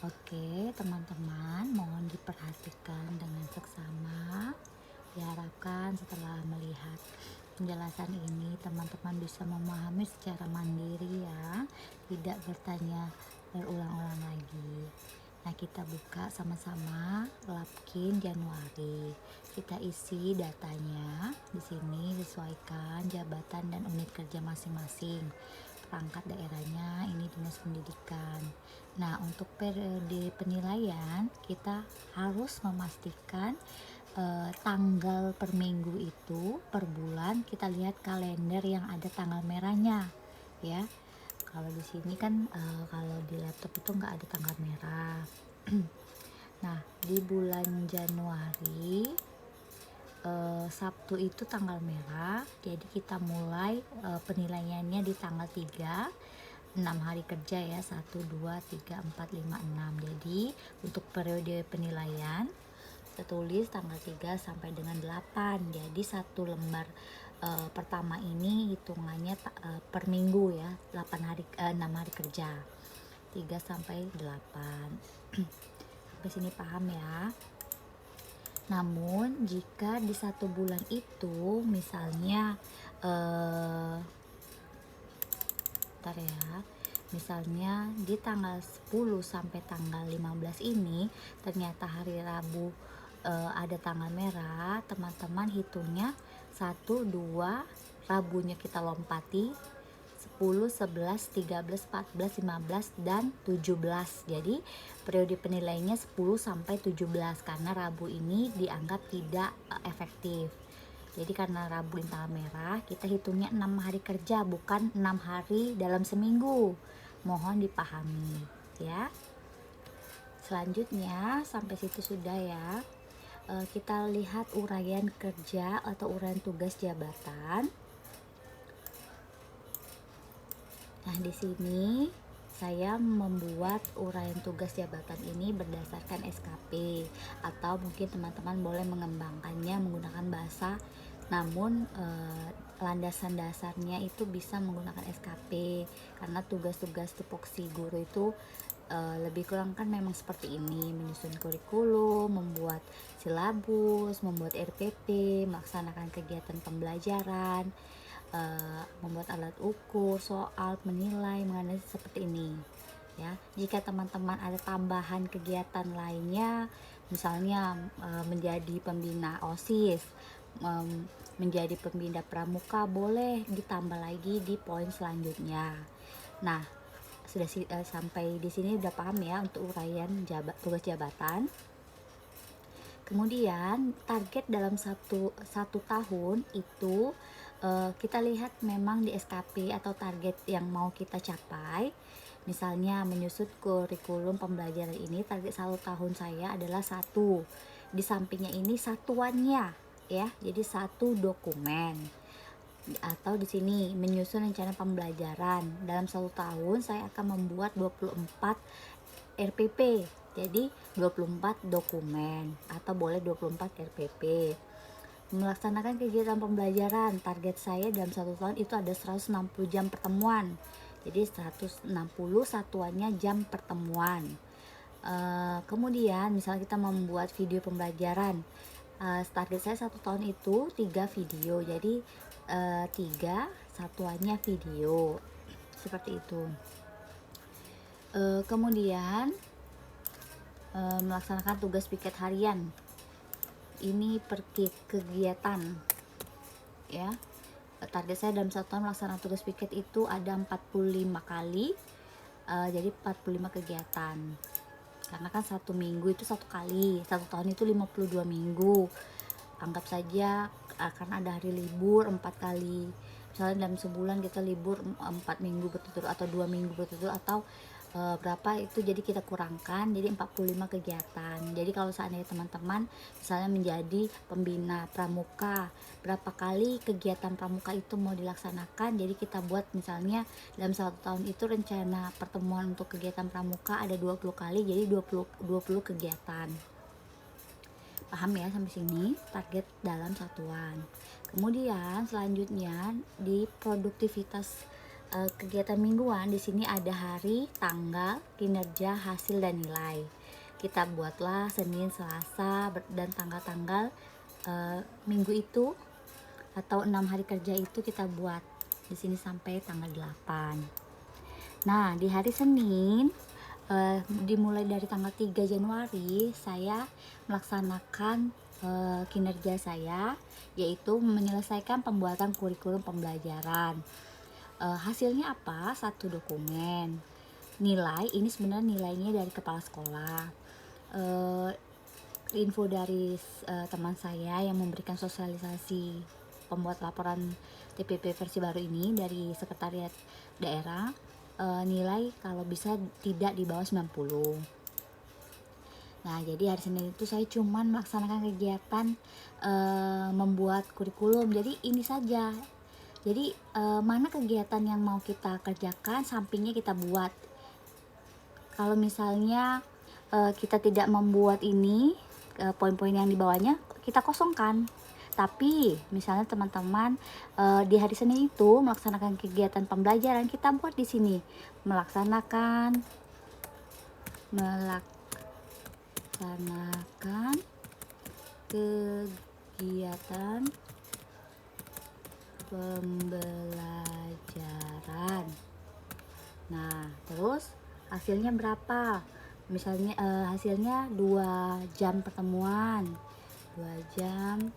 Oke, teman-teman, mohon diperhatikan dengan seksama. Diharapkan setelah melihat penjelasan ini, teman-teman bisa memahami secara mandiri ya, tidak bertanya berulang-ulang lagi. Nah, kita buka sama-sama Lapkin Januari. Kita isi datanya. Di sini sesuaikan jabatan dan unit kerja masing-masing. Perangkat daerahnya ini Dinas Pendidikan. Nah, untuk periode penilaian kita harus memastikan tanggal per minggu itu per bulan kita lihat kalender yang ada tanggal merahnya ya. Kalau di sini kan kalau di laptop itu nggak ada tanggal merah. Nah, di bulan Januari Sabtu itu tanggal merah, jadi kita mulai penilaiannya di tanggal 3, 6 hari kerja ya, 1, 2, 3, 4, 5, 6. Jadi untuk periode penilaian kita tulis tanggal 3 sampai dengan 8. Jadi satu lembar pertama ini hitungannya per minggu ya, 6 hari kerja, 3 sampai 8. Sampai sini paham ya. Namun jika di satu bulan itu misalnya bentar ya, misalnya di tanggal 10 sampai tanggal 15 ini ternyata hari Rabu ada tanggal merah, teman-teman hitungnya 1, 2, Rabunya kita lompati 10, 11, 13, 14, 15, dan 17. Jadi periode penilaiannya 10 sampai 17 karena Rabu ini dianggap tidak efektif. Jadi karena Rabu ini tanggal merah, kita hitungnya 6 hari kerja, bukan 6 hari dalam seminggu. Mohon dipahami ya. Selanjutnya sampai situ sudah ya. Kita lihat uraian kerja atau uraian tugas jabatan. Nah, di sini saya membuat uraian tugas jabatan ini berdasarkan SKP, atau mungkin teman-teman boleh mengembangkannya menggunakan bahasa, namun landasan dasarnya itu bisa menggunakan SKP karena tugas-tugas tupoksi guru itu lebih kurang kan memang seperti ini: menyusun kurikulum, membuat silabus, membuat RPP, melaksanakan kegiatan pembelajaran, membuat alat ukur, soal, menilai, menganalisis seperti ini ya. Jika teman-teman ada tambahan kegiatan lainnya, misalnya menjadi pembina OSIS, menjadi pembina pramuka, boleh ditambah lagi di poin selanjutnya. Nah, sudah sampai di sini udah paham ya untuk uraian tugas jabatan. Kemudian target dalam satu tahun itu kita lihat memang di SKP atau target yang mau kita capai. Misalnya menyusun kurikulum pembelajaran ini, target 1 tahun saya adalah 1. Di sampingnya ini satuannya ya, jadi 1 dokumen. Atau di sini menyusun rencana pembelajaran dalam 1 tahun saya akan membuat 24 RPP, jadi 24 dokumen atau boleh 24 RPP. Melaksanakan kegiatan pembelajaran, target saya dalam 1 tahun itu ada 160 jam pertemuan, jadi 160 satuannya jam pertemuan. Kemudian misalnya kita membuat video pembelajaran, target saya 1 tahun itu 3 video, jadi 3 satuannya video, seperti itu. Kemudian melaksanakan tugas piket harian, ini per kegiatan ya. Target saya dalam 1 tahun melaksanakan tugas piket itu ada 45 kali, jadi 45 kegiatan. Karena kan 1 minggu itu 1 kali, 1 tahun itu 52 minggu. Anggap saja karena ada hari libur 4 kali. Misalnya dalam sebulan kita libur 4 minggu berturut-turut atau 2 minggu berturut-turut atau berapa itu, jadi kita kurangkan jadi 45 kegiatan. Jadi kalau seandainya teman-teman misalnya menjadi pembina pramuka, berapa kali kegiatan pramuka itu mau dilaksanakan, jadi kita buat misalnya dalam 1 tahun itu rencana pertemuan untuk kegiatan pramuka ada 20 kali, jadi 20 kegiatan. Paham ya sampai sini target dalam satuan. Kemudian selanjutnya di produktivitas kegiatan mingguan di sini ada hari, tanggal, kinerja, hasil dan nilai. Kita buatlah Senin, Selasa dan tanggal-tanggal minggu itu atau 6 hari kerja itu kita buat di sini sampai tanggal 8. Nah, di hari Senin dimulai dari tanggal 3 Januari saya melaksanakan kinerja saya, yaitu menyelesaikan pembuatan kurikulum pembelajaran. Hasilnya apa? Satu dokumen. Nilai ini sebenarnya nilainya dari kepala sekolah. Info dari teman saya yang memberikan sosialisasi pembuat laporan TPP versi baru ini dari sekretariat daerah, nilai kalau bisa tidak di bawah 90. Nah, jadi hari Senin itu saya cuman melaksanakan kegiatan membuat kurikulum. Jadi ini saja. Jadi mana kegiatan yang mau kita kerjakan, sampingnya kita buat. Kalau misalnya kita tidak membuat ini, poin-poin yang di bawahnya kita kosongkan. Tapi misalnya teman-teman di hari Senin itu melaksanakan kegiatan pembelajaran, kita buat di sini melaksanakan kegiatan pembelajaran. Nah, terus hasilnya berapa? Misalnya hasilnya 2 jam pertemuan. 2 jam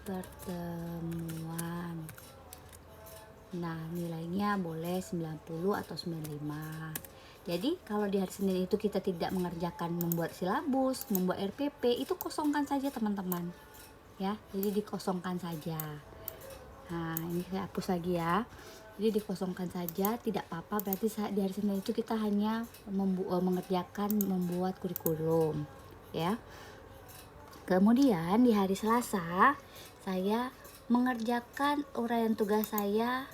pertemuan. Nah, nilainya boleh 90 atau 95. Jadi kalau di hari Senin itu kita tidak mengerjakan membuat silabus, membuat RPP, itu kosongkan saja teman-teman. Ya, jadi dikosongkan saja. Nah, ini saya hapus lagi ya. Jadi dikosongkan saja, tidak apa-apa. Berarti di hari Senin itu kita hanya mengerjakan membuat kurikulum, ya. Kemudian di hari Selasa saya mengerjakan uraian tugas saya,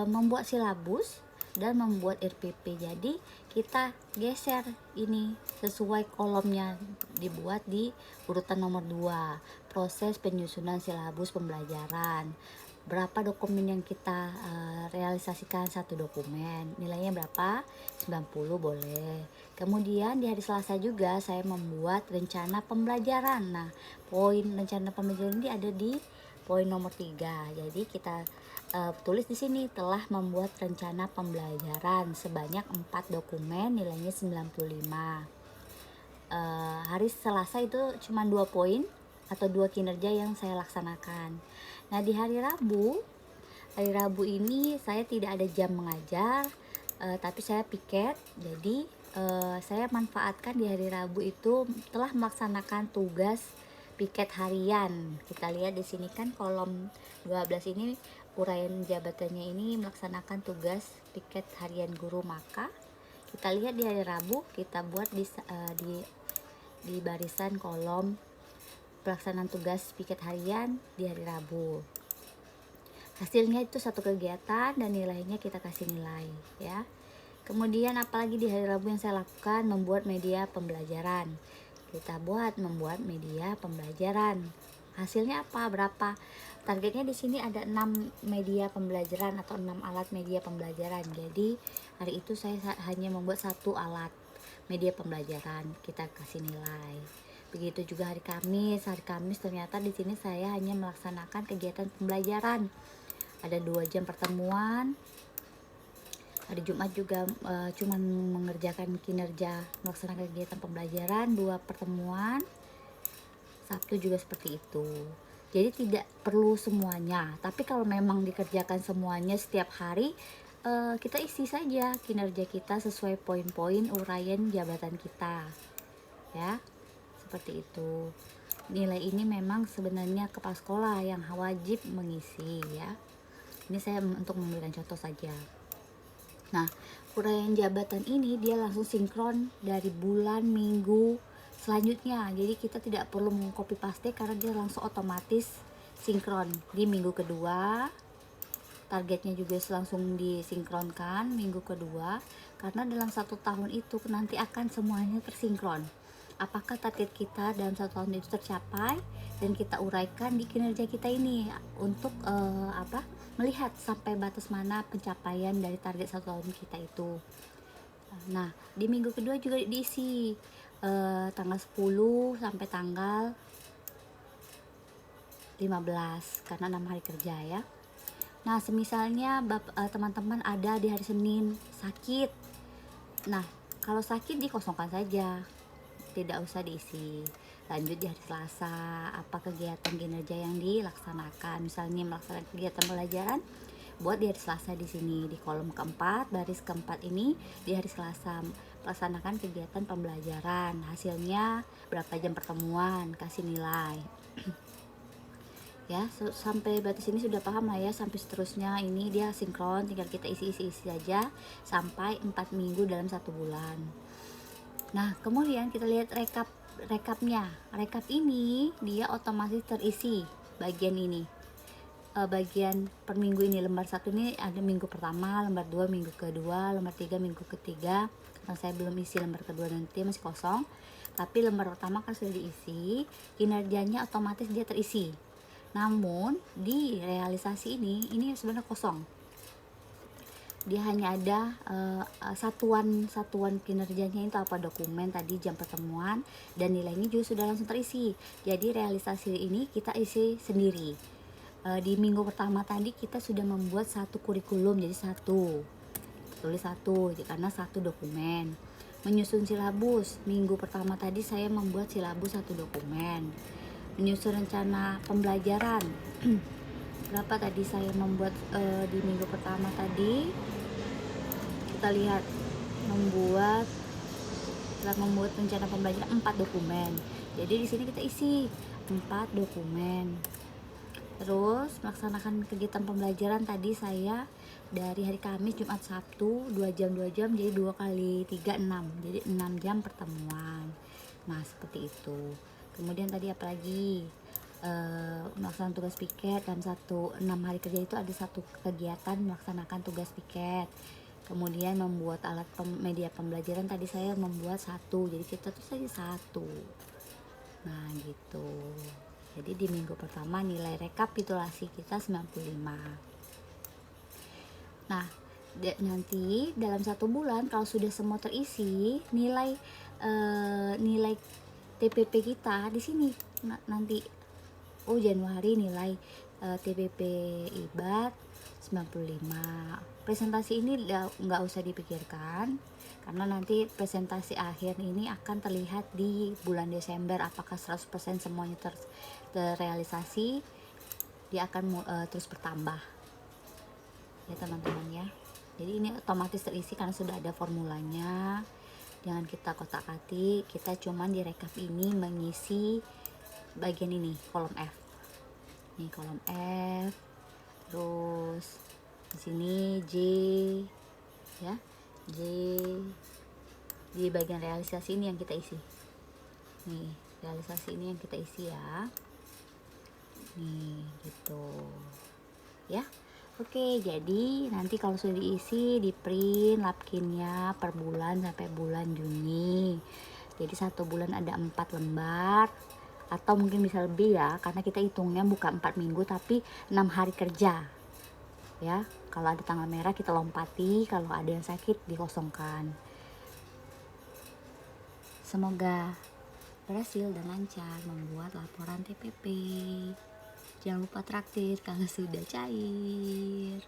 membuat silabus dan membuat RPP. Jadi kita geser ini sesuai kolomnya, dibuat di urutan nomor 2, proses penyusunan silabus pembelajaran. Berapa dokumen yang kita realisasikan? 1 dokumen. Nilainya berapa? 90 boleh. Kemudian di hari Selasa juga saya membuat rencana pembelajaran. Nah, poin rencana pembelajaran ini ada di poin nomor 3. Jadi kita tulis di sini telah membuat rencana pembelajaran sebanyak 4 dokumen, nilainya 95. Hari Selasa itu cuma 2 poin atau 2 kinerja yang saya laksanakan. Nah, di hari Rabu ini saya tidak ada jam mengajar, tapi saya piket. Jadi saya manfaatkan di hari Rabu itu telah melaksanakan tugas piket harian. Kita lihat di sini kan kolom 12 ini uraian jabatannya ini melaksanakan tugas piket harian guru. Maka kita lihat di hari Rabu kita buat di barisan kolom pelaksanaan tugas piket harian di hari Rabu. Hasilnya itu 1 kegiatan dan nilainya kita kasih nilai, ya. Kemudian apalagi di hari Rabu yang saya lakukan, membuat media pembelajaran. Kita membuat media pembelajaran. Hasilnya apa? Berapa? Targetnya di sini ada 6 media pembelajaran atau 6 alat media pembelajaran. Jadi hari itu saya hanya membuat 1 alat media pembelajaran, kita kasih nilai. Begitu juga hari Kamis. Hari Kamis ternyata di sini saya hanya melaksanakan kegiatan pembelajaran. Ada 2 jam pertemuan. Hari Jumat juga cuman mengerjakan kinerja, melaksanakan kegiatan pembelajaran, 2 pertemuan. Sabtu juga seperti itu. Jadi tidak perlu semuanya. Tapi kalau memang dikerjakan semuanya setiap hari, kita isi saja kinerja kita sesuai poin-poin uraian jabatan kita, ya. Seperti itu. Nilai ini memang sebenarnya kepala sekolah yang wajib mengisi, ya. Ini saya untuk memberikan contoh saja. Nah, uraian jabatan ini dia langsung sinkron dari bulan, minggu selanjutnya. Jadi kita tidak perlu mengcopy paste karena dia langsung otomatis sinkron di minggu kedua. Targetnya juga langsung disinkronkan minggu kedua, karena dalam 1 tahun itu nanti akan semuanya tersinkron. apakah target kita dalam 1 tahun itu tercapai, dan kita uraikan di kinerja kita ini untuk melihat sampai batas mana pencapaian dari target 1 tahun kita itu. Nah, di minggu kedua juga diisi tanggal 10 sampai tanggal 15 karena 6 hari kerja ya. Nah, semisalnya teman-teman ada di hari Senin sakit. Nah, kalau sakit dikosongkan saja, tidak usah diisi. Lanjut di hari Selasa, apa kegiatan kinerja yang dilaksanakan. Misalnya melaksanakan kegiatan pelajaran, buat di hari Selasa di sini di kolom keempat, baris keempat ini di hari Selasa laksanakan kegiatan pembelajaran. Hasilnya berapa jam pertemuan, kasih nilai. Ya, sampai batas ini sudah paham lah ya. Sampai seterusnya ini dia sinkron, tinggal kita isi aja sampai 4 minggu dalam 1 bulan. Nah, kemudian kita lihat rekapnya. Rekap ini dia otomatis terisi bagian ini. Bagian per minggu ini, lembar 1 ini ada minggu pertama, lembar 2 minggu kedua, lembar 3 minggu ketiga. Nah, saya belum isi lembar kedua, nanti masih kosong. Tapi lembar pertama kan sudah diisi, kinerjanya otomatis dia terisi. Namun di realisasi ini sebenarnya kosong. Dia hanya ada satuan kinerjanya itu apa, dokumen tadi, jam pertemuan, dan nilainya juga sudah langsung terisi. Jadi realisasi ini kita isi sendiri. Di minggu pertama tadi kita sudah membuat 1 kurikulum, jadi tulis 1 karena 1 dokumen. Menyusun silabus, minggu pertama tadi saya membuat silabus 1 dokumen. Menyusun rencana pembelajaran berapa tadi saya membuat di minggu pertama tadi, kita lihat setelah membuat rencana pembelajaran 4 dokumen. Jadi di sini kita isi 4 dokumen. Terus melaksanakan kegiatan pembelajaran tadi saya dari hari Kamis, Jumat, Sabtu 2 jam jadi 2 kali 3 6, jadi 6 jam pertemuan. Nah, seperti itu. Kemudian tadi apalagi melaksanakan tugas piket dalam 6 hari kerja itu ada 1 kegiatan melaksanakan tugas piket. Kemudian membuat alat media pembelajaran tadi saya membuat 1, jadi kita tuh saja 1. Nah gitu. Jadi di minggu pertama nilai rekapitulasi kita 95. Nah, nanti dalam 1 bulan kalau sudah semua terisi, nilai TPP kita di sini nanti Januari nilai TPP IBAT 95. Presentasi ini nggak usah dipikirkan karena nanti presentasi akhir ini akan terlihat di bulan Desember apakah 100% semuanya terrealisasi. Dia akan terus bertambah ya teman-teman ya. Jadi ini otomatis terisi karena sudah ada formulanya. Jangan kita kotak-katik, kita cuman di rekap ini mengisi bagian ini, kolom F. Ini kolom F. Terus di sini J ya. J di bagian realisasi ini yang kita isi. Nih, realisasi ini yang kita isi ya. Nih, gitu. Ya. Oke, jadi nanti kalau sudah diisi, di print napkinnya per bulan sampai bulan Juni. Jadi 1 bulan ada 4 lembar atau mungkin bisa lebih ya, karena kita hitungnya bukan 4 minggu tapi 6 hari kerja. Ya, kalau ada tanggal merah kita lompati, kalau ada yang sakit dikosongkan. Semoga berhasil dan lancar membuat laporan TPP. Jangan lupa traktir kalau sudah cair.